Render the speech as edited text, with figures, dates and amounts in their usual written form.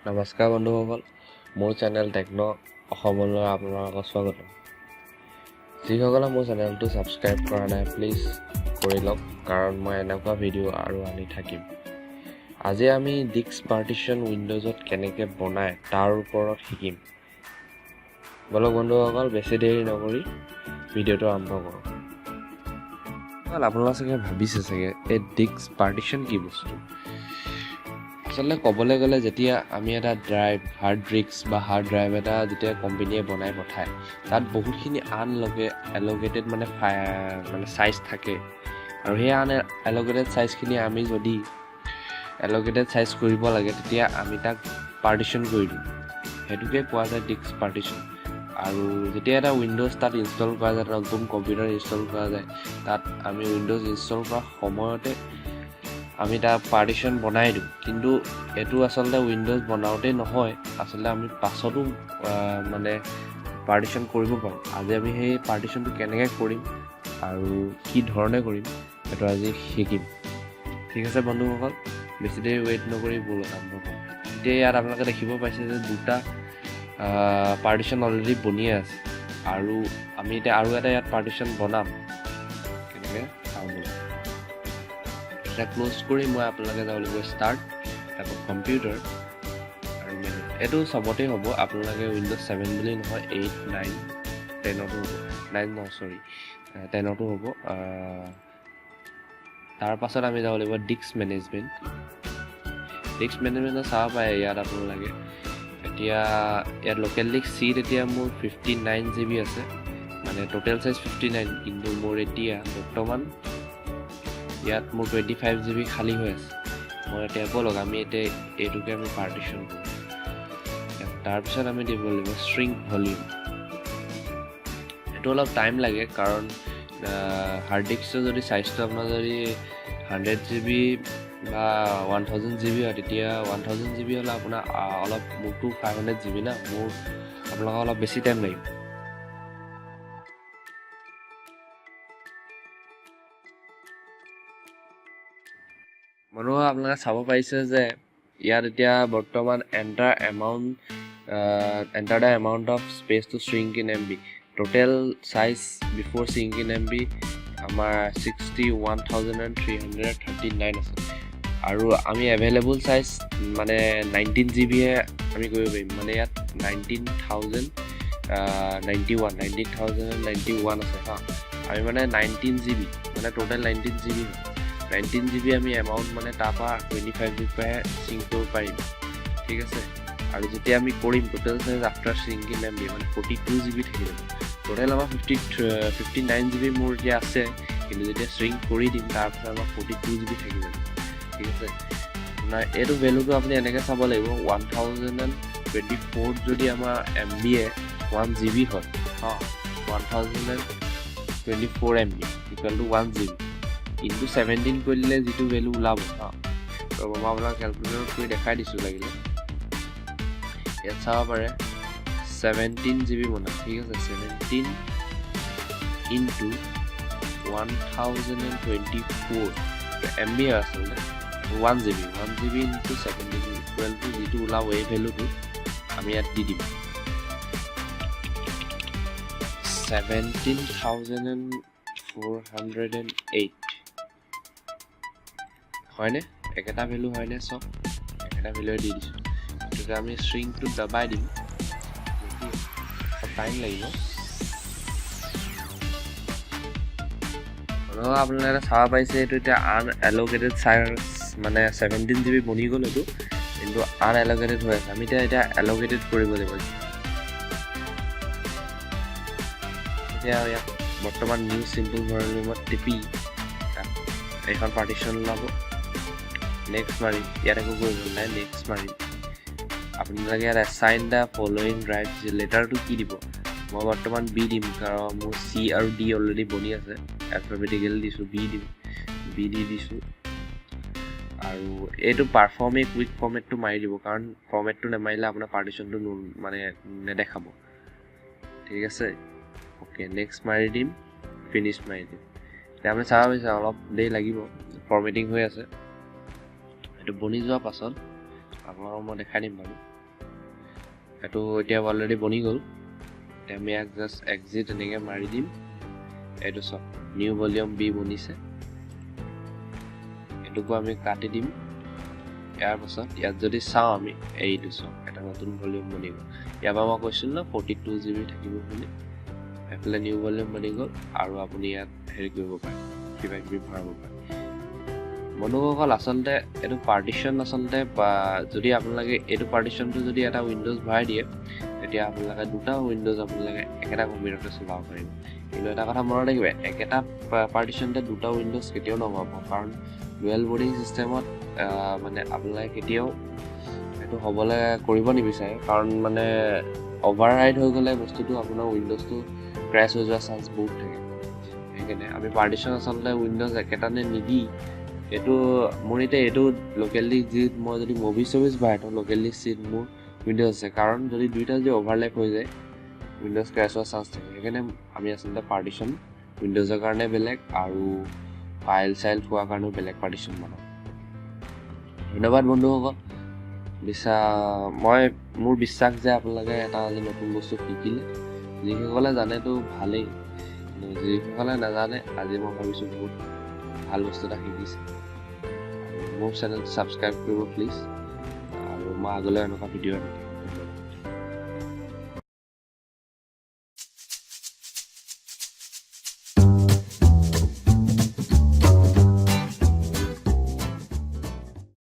নমস্কাৰ বন্ধুসকল, মোৰ চেনেল টেকন' অসমলৈ আপোনালোকক স্বাগতম। যিসকলে মোৰ চেনেলটো ছাবস্ক্ৰাইব কৰা নাই প্লিজ কৰি লওক, কাৰণ মই এনেকুৱা ভিডিঅ' আৰু আনি থাকিম। আজি আমি ডিস্ক পাৰ্টিশ্যন উইণ্ড'জত কেনেকৈ বনায় তাৰ ওপৰত শিকিম। বলক বন্ধুসকল, বেছি দেৰি নকৰি ভিডিঅ'টো আৰম্ভ কৰোঁ। আপোনালোকে চাগে ভাবিছে চাগে এই ডিস্ক পাৰ্টিশ্যন কি বস্তু। আচলতে ক'বলৈ গ'লে যেতিয়া আমি এটা হাৰ্ড ডিস্ক বা হাৰ্ড ড্ৰাইভ এটা যেতিয়া কোম্পেনীয়ে বনাই পঠায়, তাত বহুতখিনি এল'কেটেড মানে চাইজ থাকে, আৰু সেই এল'কেটেড চাইজখিনি আমি যদি এল'কেটেড চাইজ কৰিব লাগে তেতিয়া আমি তাক পাৰ্টিশ্যন কৰি দিওঁ। সেইটোকে পোৱা যায় ডিস্ক পাৰ্টিশ্যন। আৰু যেতিয়া এটা উইণ্ড'জ তাত ইনষ্টল কৰা যায়, নতুন কম্পিউটাৰ ইনষ্টল কৰা যায়, তাত আমি উইণ্ড'জ ইনষ্টল কৰা সময়তে আমি তাক পাৰ্টিশ্যন বনাই দিওঁ। কিন্তু এইটো আচলতে উইণ্ড'জ বনাওঁতেই নহয়, আচলতে আমি পাছতো মানে পাৰ্টিশ্যন কৰিব পাৰোঁ। আজি আমি সেই পাৰ্টিশ্যনটো কেনেকৈ কৰিম আৰু কি ধৰণে কৰিম সেইটো আজি শিকিম। ঠিক আছে বন্ধুসকল, বেছি দেৰি ৱেইট নকৰি আৰম্ভ কৰোঁ। এতিয়া ইয়াত আপোনালোকে দেখিব পাইছে যে দুটা পাৰ্টিশ্যন অলৰেডি বনিয়ে আছে, আৰু আমি এতিয়া আৰু এটা ইয়াত পাৰ্টিশ্যন বনাম। কেনেকৈ চাওঁ বোলে, এটা ক্ল'জ কৰি মই আপোনালোকে যাব লাগিব ষ্টাৰ্ট, তাৰপৰা কম্পিউটাৰ আৰু মেনু। এইটো চবতেই হ'ব, আপোনালোকে উইণ্ড'জ 7 বুলি নহয়, 8, 9, 10তো হ'ব, 10তো হ'ব। তাৰ পাছত আমি যাব লাগিব ডিস্ক মেনেজমেণ্ট। ডিস্ক মেনেজমেণ্টত চাব পাৰে ইয়াত আপোনালোকে। এতিয়া ইয়াত লোকেল ডিস্ক চিট এতিয়া মোৰ 59 GB আছে, মানে টোটেল চাইজ 59, কিন্তু মোৰ এতিয়া বৰ্তমান ইয়াত মোৰ 25 GB খালী হৈ আছে। মই এতিয়া ব'লক আমি এতিয়া এইটোকে আমি পাৰ্টিশ্যন কৰোঁ। তাৰপিছত আমি দিব লাগিব ষ্ট্ৰিং ভলিউম। এইটো অলপ টাইম লাগে, কাৰণ হাৰ্ড ডিস্কৰ যদি চাইজটো আপোনাৰ যদি 100 GB বা 1000 GB হয়, তেতিয়া 1000 GB হ'লে আপোনাৰ অলপ, মোৰতো 500 GB না, মোৰ আপোনালোকৰ অলপ বেছি টাইম লাগিব। আপোনালোকে চাব পাৰিছে যে ইয়াত এতিয়া বৰ্তমান enter the amount of space to shrink in MB। Total size before shrink in MB আমাৰ 61,339 আছে, আৰু আমি এভেইলেবল চাইজ মানে 19 GB হে আমি কৰিব পাৰিম। মানে ইয়াত 19,091 আছে হা। আমি মানে 19 GB, মানে টোটেল 19 GB হয়। 19 GB আমি এমাউণ্ট মানে তাৰপৰা 25 GB পৰাহে শ্ৰিংক কৰিব পাৰিম। ঠিক আছে, আৰু যেতিয়া আমি কৰিম total size after shrink in MB মানে 42 GB থাকি যাব। টোটেল আমাৰ 59 GB মোৰ এতিয়া আছে, কিন্তু যেতিয়া শ্ৰিংক কৰি দিম তাৰপিছত আমাৰ 42 GB থাকি যাব। ঠিক আছে, এইটো ভেলুটো আপুনি এনেকৈ চাব লাগিব, 1024 যদি আমাৰ MB 1 GB হয়, 1024 MB equal to 1 GB into 17 কৰি দিলে যিটো ভেলু ওলাব। তো মই আপোনাক কেলকুলেটৰ কৰি দেখাই দিছোঁ লাগিলে। ইয়াত চাব পাৰে 17 GB বনাম। ঠিক আছে, 17 ইনটু 1024 MB হয় আচলতে, 1 GB ইনটু 17 ইকুৱেল টু যিটো ওলাব এই ভেলুটো আমি ইয়াত দি দিম 17,408। হয়নে? একেটা ভেলু হয়নে? চব একেটা ভেলুৱে দি দিছোঁ। গতিকে আমি ষ্ট্ৰিংটো দবাই দিম, টাইম লাগিব। আপোনালোকে চাব পাৰিছে এইটো এতিয়া আনএল'কেটেড চাইজ মানে 17 GB বনি গ'ল এইটো, কিন্তু আনএল'কেটেড হৈ আছে। আমি এতিয়া এল'কেটেড কৰিব লাগিব। এতিয়া ইয়াত বৰ্তমান নিউ চিম্পল ভলিউমত টিপি এইখন পাৰ্টিশ্যন ওলাব। নেক্সট মাৰিম, ইয়াত একো কৰিব নাই, নেক্সট মাৰিম। আপোনালোকে ইয়াত এছাইন দ্য ফলোয়িং ড্ৰাইভ লেটাৰটো কি দিব? মই বৰ্তমান বি দিম, কাৰণ মোৰ চি আৰু ডি অলৰেডি বনি আছে। এলফাবেটিকেল দিছোঁ, বি দি দিছোঁ। আৰু এইটো পাৰফৰ্মে কুইক ফৰ্মেটটো মাৰি দিব, কাৰণ ফৰ্মেটটো নেমাৰিলে আপোনাৰ পাৰ্টিশ্যনটো মানে নেদেখাব। ঠিক আছে, অ'কে, নেক্সট মাৰি দিম, ফিনিছ মাৰি দিম। এতিয়া আপুনি চাব পাৰিছে অলপ দেৰি লাগিব, ফৰ্মেটিং হৈ আছে। এইটো বনি যোৱাৰ পাছত আপোনালোকক মই দেখাই দিম বাৰু। এইটো এতিয়া অলৰেডি বনি গ'ল। আমি ইয়াক জাষ্ট এক্সিট এনেকৈ মাৰি দিম। এইটো চব নিউ ভলিউম বি বনিছে, এইটোকো আমি কাটি দিম। ইয়াৰ পাছত ইয়াত যদি চাওঁ আমি এইটো চাওঁ এটা নতুন ভলিউম বনি গ'ল। ইয়াৰ পৰা মই কৈছিলোঁ ন 42 GB থাকিব বুলি, এইফালে নিউ ভলিউম বনি গ'ল আৰু আপুনি ইয়াত হেৰি কৰিব পাৰে, কিবা কিবি ভৰাব পাৰে। বন্ধুসকল আচলতে এইটো পাৰ্টিশ্যন আচলতে যদি আপোনালোকে এইটো পাৰ্টিশ্যনটো যদি এটা উইণ্ড'জ ভৰাই দিয়ে তেতিয়া আপোনালোকে দুটা উইণ্ড'জ আপোনালোকে একেটা কম্পিউটাৰতে চলাব পাৰিব। কিন্তু এটা কথা মনত ৰাখিব, একেটা পাৰ্টিশ্যনতে দুটা উইণ্ড'জ কেতিয়াও নহ'ব, কাৰণ ডুৱেল বুটিং ছিষ্টেমত মানে আপোনালোকে কেতিয়াও এইটো হ'বলৈ কৰিব নিবিচাৰে, কাৰণ মানে অভাৰ ৰাইড হৈ গ'লে বস্তুটো আপোনাৰ উইণ্ড'জটো ক্ৰেছ হৈ যোৱাৰ চান্স বহুত থাকে। সেইকাৰণে আমি পাৰ্টিশ্যন আচলতে উইণ্ড'জ একেটানে নিদি এইটো মোৰ এতিয়া এইটো লোকেল ডিস্ক যি মই যদি মুভি চভিজ ভৰাই থওঁ লোকেল ডিস্ক চিট মোৰ উইণ্ড'জ আছে, কাৰণ যদি দুইটা যদি অভাৰলেপ হৈ যায় উইণ্ড'জ ক্ৰেছ হোৱাৰ চান্স থাকে। সেইকাৰণে আমি আচলতে পাৰ্টিশ্যন উইণ্ড'জৰ কাৰণে বেলেগ আৰু ফাইল চাইল থোৱাৰ কাৰণেও বেলেগ পাৰ্টিশ্যন বনাওঁ। ধন্যবাদ বন্ধুসকল। মোৰ বিশ্বাস যে আপোনালোকে এটা আজি নতুন বস্তু শিকিলে। যিসকলে জানেতো ভালেই, যিসকলে নাজানে আজি মই ভাবিছোঁ বহুত ভাল বস্তু এটা শিকিছে। মোৰ চেনেলটো ছাবস্ক্ৰাইব কৰিব প্লিজ, আৰু মই আগলৈ এনেকুৱা ভিডিঅ'